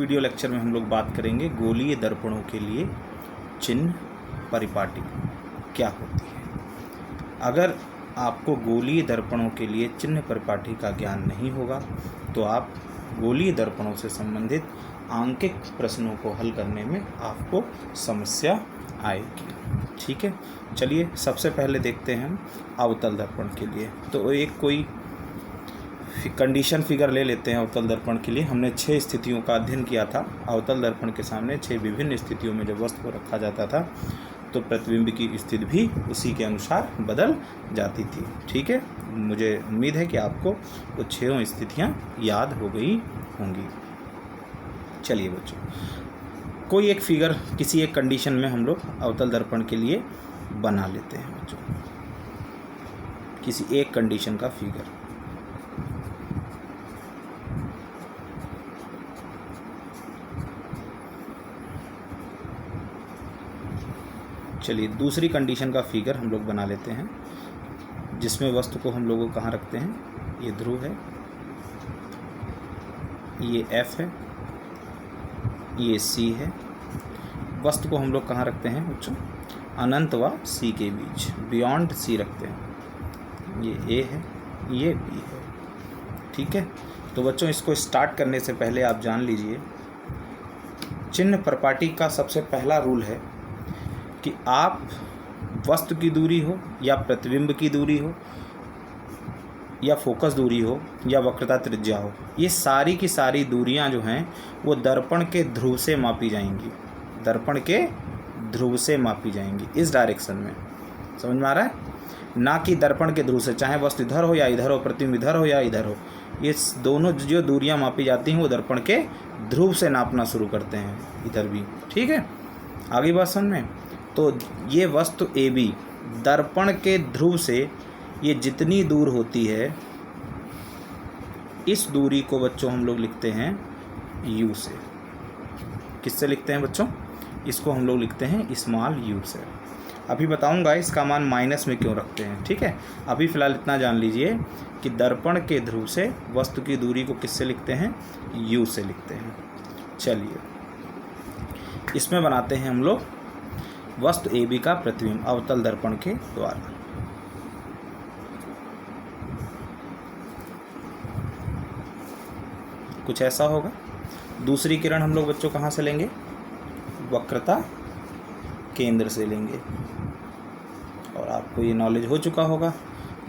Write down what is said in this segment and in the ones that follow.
Video lecture में हम लोग बात करेंगे गोलीय दर्पणों के लिए चिन्ह परिपाटी क्या होती है। अगर आपको गोलीय दर्पणों के लिए चिन्ह परिपाटी का ज्ञान नहीं होगा तो आप गोलीय दर्पणों से संबंधित आंकिक प्रश्नों को हल करने में आपको समस्या आएगी। ठीक है, चलिए सबसे पहले देखते हैं हम अवतल दर्पण के लिए। तो एक कोई कंडीशन फिगर ले लेते हैं अवतल दर्पण के लिए। हमने 6 स्थितियों का अध्ययन किया था। अवतल दर्पण के सामने 6 विभिन्न स्थितियों में जब वस्तु को रखा जाता था तो प्रतिबिंब की स्थिति भी उसी के अनुसार बदल जाती थी। ठीक है, मुझे उम्मीद है कि आपको वो 6 स्थितियाँ याद हो गई होंगी। चलिए बच्चों, कोई एक फिगर किसी एक कंडीशन में हम लोग अवतल दर्पण के लिए बना लेते हैं बच्चों, किसी एक कंडीशन का फिगर। चलिए दूसरी कंडीशन का फिगर हम लोग बना लेते हैं, जिसमें वस्तु को हम लोग कहाँ रखते हैं। ये ध्रुव है, ये F है, ये C है। वस्तु को हम लोग कहाँ रखते हैं बच्चों, अनंत व C के बीच, बियॉन्ड C रखते हैं। ये A है, ये B है। ठीक है, तो बच्चों इसको स्टार्ट करने से पहले आप जान लीजिए, चिन्ह परिपाटी का सबसे पहला रूल है कि आप वस्तु की दूरी हो या प्रतिबिंब की दूरी हो या फोकस दूरी हो या वक्रता त्रिज्या हो, ये सारी की सारी दूरियां जो हैं वो दर्पण के ध्रुव से मापी जाएंगी। दर्पण के ध्रुव से मापी जाएंगी, इस डायरेक्शन में। समझ में आ रहा है? ना कि दर्पण के ध्रुव से, चाहे वस्तु इधर हो या इधर हो, प्रतिबिंब इधर हो या इधर हो। ये दोनों जो दूरियां मापी जाती हैं वो दर्पण के ध्रुव से नापना शुरू करते हैं, इधर भी। ठीक है, आगे बात समझ में। तो ये वस्तु AB दर्पण के ध्रुव से ये जितनी दूर होती है, इस दूरी को बच्चों हम लोग लिखते हैं U से। किससे लिखते हैं बच्चों? इसको हम लोग लिखते हैं स्मॉल u से। अभी बताऊंगा इसका मान माइनस में क्यों रखते हैं। ठीक है, अभी फ़िलहाल इतना जान लीजिए कि दर्पण के ध्रुव से वस्तु की दूरी को किससे लिखते हैं, U से लिखते हैं। चलिए इसमें बनाते हैं हम लोग वस्तु AB का प्रतिबिंब अवतल दर्पण के द्वारा। कुछ ऐसा होगा। दूसरी किरण हम लोग बच्चों कहाँ से लेंगे, वक्रता केंद्र से लेंगे। और आपको ये नॉलेज हो चुका होगा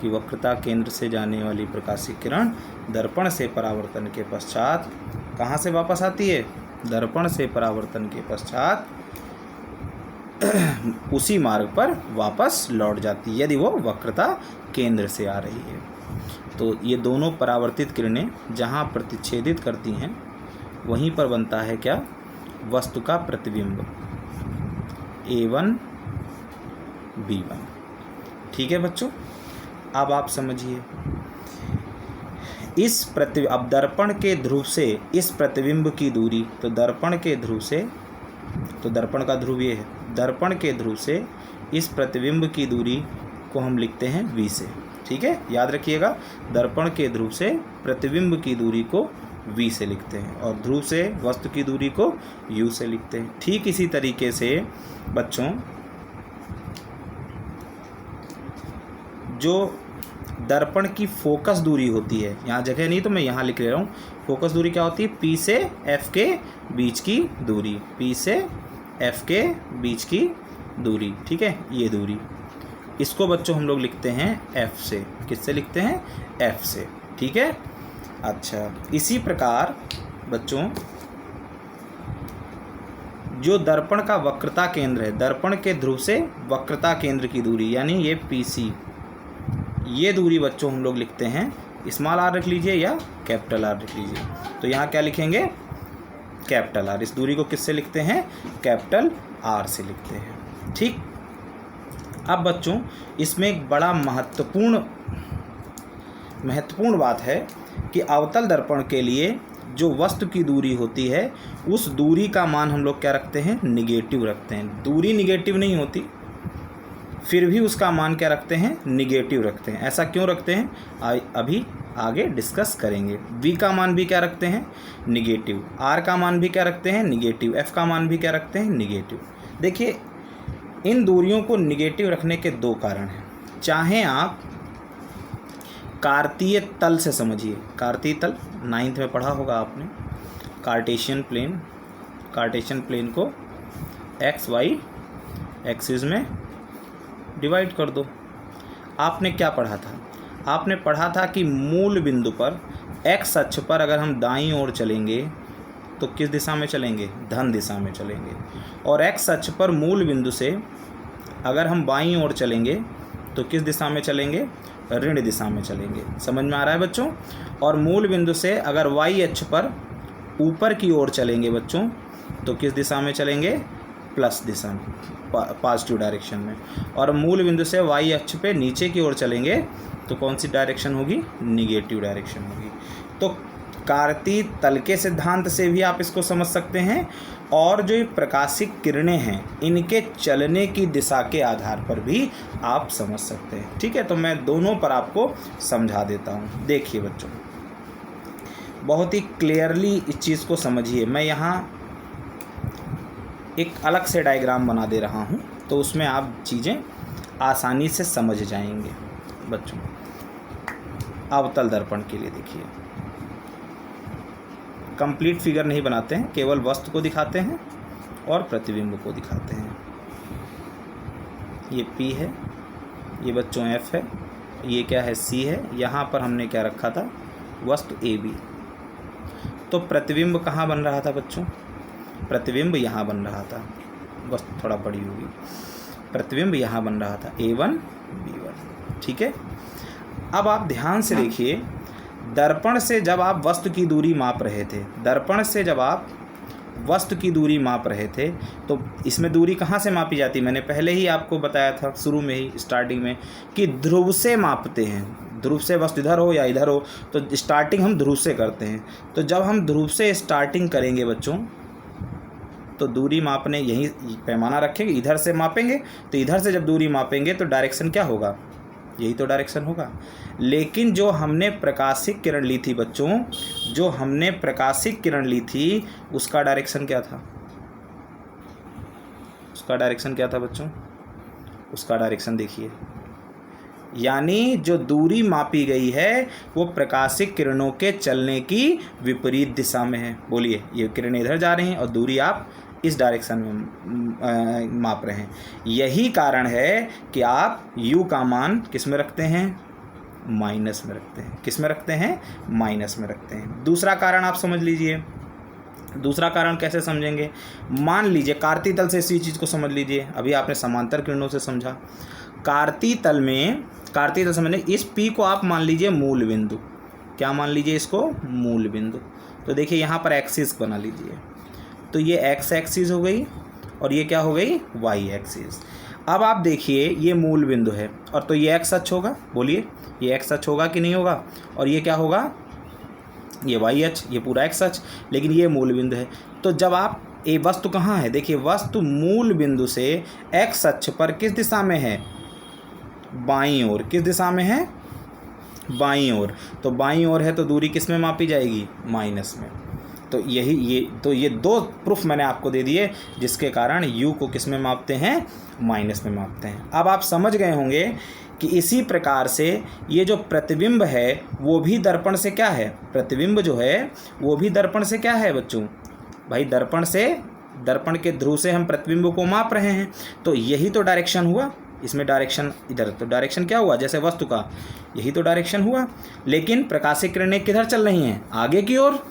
कि वक्रता केंद्र से जाने वाली प्रकाशिक किरण दर्पण से परावर्तन के पश्चात कहाँ से वापस आती है, दर्पण से परावर्तन के पश्चात उसी मार्ग पर वापस लौट जाती है, यदि वो वक्रता केंद्र से आ रही है। तो ये दोनों परावर्तित किरणें जहाँ प्रतिच्छेदित करती हैं वहीं पर बनता है क्या, वस्तु का प्रतिबिंब A1 B1। ठीक है बच्चों, अब आप समझिए, अब दर्पण के ध्रुव से इस प्रतिबिंब की दूरी, तो दर्पण के ध्रुव से, तो दर्पण का ध्रुव ये है, दर्पण के ध्रुव से इस प्रतिबिंब की दूरी को हम लिखते हैं V से। ठीक है, याद रखिएगा, दर्पण के ध्रुव से प्रतिबिंब की दूरी को V से लिखते हैं और ध्रुव से वस्तु की दूरी को U से लिखते हैं। ठीक इसी तरीके से बच्चों जो दर्पण की फोकस दूरी होती है, यहाँ जगह नहीं तो मैं यहाँ लिख ले रहा हूँ, फोकस दूरी क्या होती है, P से F के बीच की दूरी, P से F के बीच की दूरी। ठीक है, ये दूरी, इसको बच्चों हम लोग लिखते हैं F से। किससे लिखते हैं, F से। ठीक है, अच्छा इसी प्रकार बच्चों जो दर्पण का वक्रता केंद्र है, दर्पण के ध्रुव से वक्रता केंद्र की दूरी यानी ये PC, ये दूरी बच्चों हम लोग लिखते हैं स्मॉल r रख लीजिए या कैपिटल R रख लीजिए। तो यहाँ क्या लिखेंगे, कैपिटल R। इस दूरी को किससे लिखते हैं, कैपिटल R से लिखते हैं। ठीक, अब बच्चों इसमें एक बड़ा महत्वपूर्ण बात है कि अवतल दर्पण के लिए जो वस्तु की दूरी होती है उस दूरी का मान हम लोग क्या रखते हैं, निगेटिव रखते हैं। दूरी निगेटिव नहीं होती, फिर भी उसका मान क्या रखते हैं, निगेटिव रखते हैं। ऐसा क्यों रखते हैं, अभी आगे डिस्कस करेंगे। V का मान भी क्या रखते हैं, निगेटिव। R का मान भी क्या रखते हैं, निगेटिव। F का मान भी क्या रखते हैं, निगेटिव। देखिए इन दूरियों को निगेटिव रखने के दो कारण हैं। चाहे आप कार्तीय तल से समझिए, कार्तीय तल 9th में पढ़ा होगा आपने। कार्टेशियन प्लेन को एक्स वाई एक्सिस में डिवाइड कर दो। आपने क्या पढ़ा था, आपने पढ़ा था कि मूल बिंदु पर एक्स अक्ष पर अगर हम दाईं ओर चलेंगे तो किस दिशा में चलेंगे, धन दिशा में चलेंगे। और एक्स अक्ष पर मूल बिंदु से अगर हम बाईं ओर चलेंगे तो किस दिशा में चलेंगे, ऋण दिशा में चलेंगे। समझ में आ रहा है बच्चों। और मूल बिंदु से अगर वाई अक्ष पर ऊपर की ओर चलेंगे बच्चों तो किस दिशा में चलेंगे, प्लस दिशा में, पॉजिटिव डायरेक्शन में। और मूल बिंदु से वाई अक्ष पे नीचे की ओर चलेंगे तो कौन सी डायरेक्शन होगी, निगेटिव डायरेक्शन होगी। तो कार्तीय तल के सिद्धांत से भी आप इसको समझ सकते हैं, और जो ये प्रकाशिक किरणें हैं इनके चलने की दिशा के आधार पर भी आप समझ सकते हैं। ठीक है, तो मैं दोनों पर आपको समझा देता हूँ। देखिए बच्चों, बहुत ही क्लियरली इस चीज़ को समझिए। मैं यहाँ एक अलग से डायग्राम बना दे रहा हूँ, तो उसमें आप चीज़ें आसानी से समझ जाएंगे बच्चों। अवतल दर्पण के लिए देखिए, कंप्लीट फिगर नहीं बनाते हैं, केवल वस्तु को दिखाते हैं और प्रतिबिंब को दिखाते हैं। ये P है, ये बच्चों F है, ये क्या है, C है। यहाँ पर हमने क्या रखा था, वस्तु AB। तो प्रतिबिंब कहाँ बन रहा था बच्चों, प्रतिबिंब यहाँ बन रहा था, वस्तु थोड़ा बड़ी होगी। प्रतिबिंब यहाँ बन रहा था A1 B1। ठीक है, अब आप ध्यान से देखिए, दर्पण से जब आप वस्तु की दूरी माप रहे थे, दर्पण से जब आप वस्तु की दूरी माप रहे थे तो इसमें दूरी कहाँ से मापी जाती, मैंने पहले ही आपको बताया था शुरू में ही, स्टार्टिंग में, कि ध्रुव से मापते हैं। ध्रुव से वस्तु इधर हो या इधर हो तो स्टार्टिंग हम ध्रुव से करते हैं। तो जब हम ध्रुव से स्टार्टिंग करेंगे बच्चों तो दूरी मापने यही पैमाना रखेंगे, इधर से मापेंगे, तो इधर से जब दूरी मापेंगे तो डायरेक्शन क्या होगा, यही तो डायरेक्शन होगा। लेकिन जो हमने प्रकाशिक किरण ली थी बच्चों, जो हमने प्रकाशिक किरण ली थी उसका डायरेक्शन क्या था, उसका डायरेक्शन क्या था बच्चों, उसका डायरेक्शन देखिए, यानी जो दूरी मापी गई है वो प्रकाशिक किरणों के चलने की विपरीत दिशा में है। बोलिए, ये किरणें इधर जा रही हैं और दूरी आप इस डायरेक्शन में माप रहे हैं। यही कारण है कि आप U का मान किस में रखते हैं, माइनस में रखते हैं। किस में रखते हैं, माइनस में रखते हैं। दूसरा कारण आप समझ लीजिए, दूसरा कारण कैसे समझेंगे, मान लीजिए कार्तीय तल से इसी चीज़ को समझ लीजिए। अभी आपने समांतर किरणों से समझा, कार्तीय तल में, कार्तीय तल समझने, इस P को आप मान लीजिए मूल बिंदु। क्या मान लीजिए इसको, मूल बिंदु। तो देखिए यहाँ पर एक्सिस बना लीजिए, तो ये एक्स एक्सिस हो गई और ये क्या हो गई, वाई एक्सिस। अब आप देखिए ये मूल बिंदु है और तो ये एक्स अक्ष होगा। बोलिए, ये एक्स अक्ष होगा कि नहीं होगा, और ये क्या होगा, ये वाई अक्ष, ये पूरा एक्स अक्ष, लेकिन ये मूल बिंदु है। तो जब आप, ये वस्तु कहाँ है, देखिए वस्तु मूल बिंदु से एक्स अक्ष पर किस दिशा में है, बाईं ओर। किस दिशा में है, बाईं ओर। तो बाईं ओर है तो दूरी किस में मापी जाएगी, माइनस में। तो ये दो प्रूफ मैंने आपको दे दिए जिसके कारण U को किस में मापते हैं, माइनस में मापते हैं। अब आप समझ गए होंगे कि इसी प्रकार से ये जो प्रतिबिंब है वो भी दर्पण से क्या है, प्रतिबिंब जो है वो भी दर्पण से क्या है बच्चों, भाई दर्पण से, दर्पण के ध्रुव से हम प्रतिबिंब को माप रहे हैं। तो यही तो डायरेक्शन हुआ, इसमें डायरेक्शन इधर, तो डायरेक्शन क्या हुआ, जैसे वस्तु का यही तो डायरेक्शन हुआ। लेकिन प्रकाशिक किरणें किधर चल रही हैं, आगे की ओर।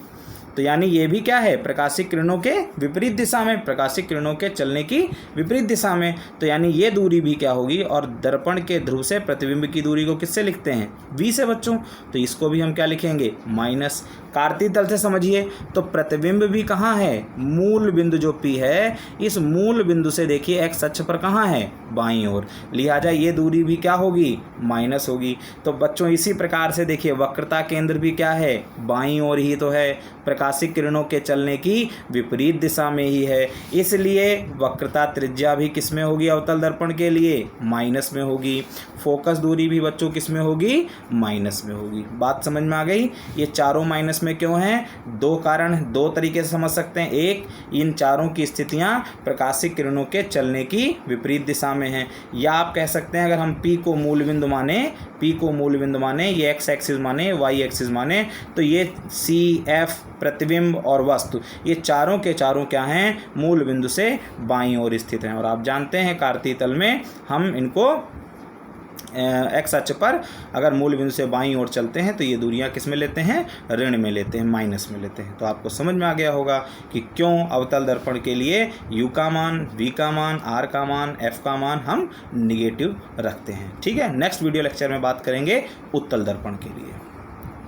तो यानी ये भी क्या है, प्रकाशिक किरणों के विपरीत दिशा में, प्रकाशिक किरणों के चलने की विपरीत दिशा में। तो यानी ये दूरी भी क्या होगी, और दर्पण के ध्रुव से प्रतिबिंब की दूरी को किससे लिखते हैं, V से बच्चों। तो इसको भी हम क्या लिखेंगे, माइनस। कार्तीय तल से समझिए तो प्रतिबिंब भी कहाँ है, मूल बिंदु जो P है, इस मूल बिंदु से देखिए एक्स अक्ष पर कहाँ है, बाईं ओर। लिहाजा ये दूरी भी क्या होगी, माइनस होगी। तो बच्चों इसी प्रकार से देखिए वक्रता केंद्र भी क्या है, बाईं ओर ही तो है। प्रकाश प्रकाशिक किरणों के चलने की विपरीत दिशा में ही है, इसलिए वक्रता त्रिज्या भी किस में होगी अवतल दर्पण के लिए, माइनस में होगी। फोकस दूरी भी बच्चों किस में होगी, माइनस में होगी। बात समझ में आ गई। ये चारों माइनस में क्यों हैं, दो कारण, दो तरीके से समझ सकते हैं। एक, इन चारों की स्थितियां प्रकाशिक किरणों के चलने की विपरीत दिशा में हैं, या आप कह सकते हैं अगर हम P को मूल बिंदु माने, ये x एक्सिस माने, y एक्सिस माने, तो ये C, F, प्रतिबिंब और वस्तु, ये चारों के चारों क्या हैं, मूल बिंदु से बाईं ओर स्थित हैं। और आप जानते हैं कार्तीय तल में हम इनको एक्स अक्ष पर अगर मूल बिंदु से बाईं ओर चलते हैं तो ये दूरियां किस में लेते हैं, ऋण में लेते हैं, माइनस में लेते हैं। तो आपको समझ में आ गया होगा कि क्यों अवतल दर्पण के लिए U का मान, V का मान, R का मान, F का मान हम निगेटिव रखते हैं। ठीक है, नेक्स्ट वीडियो लेक्चर में बात करेंगे उत्तल दर्पण के लिए।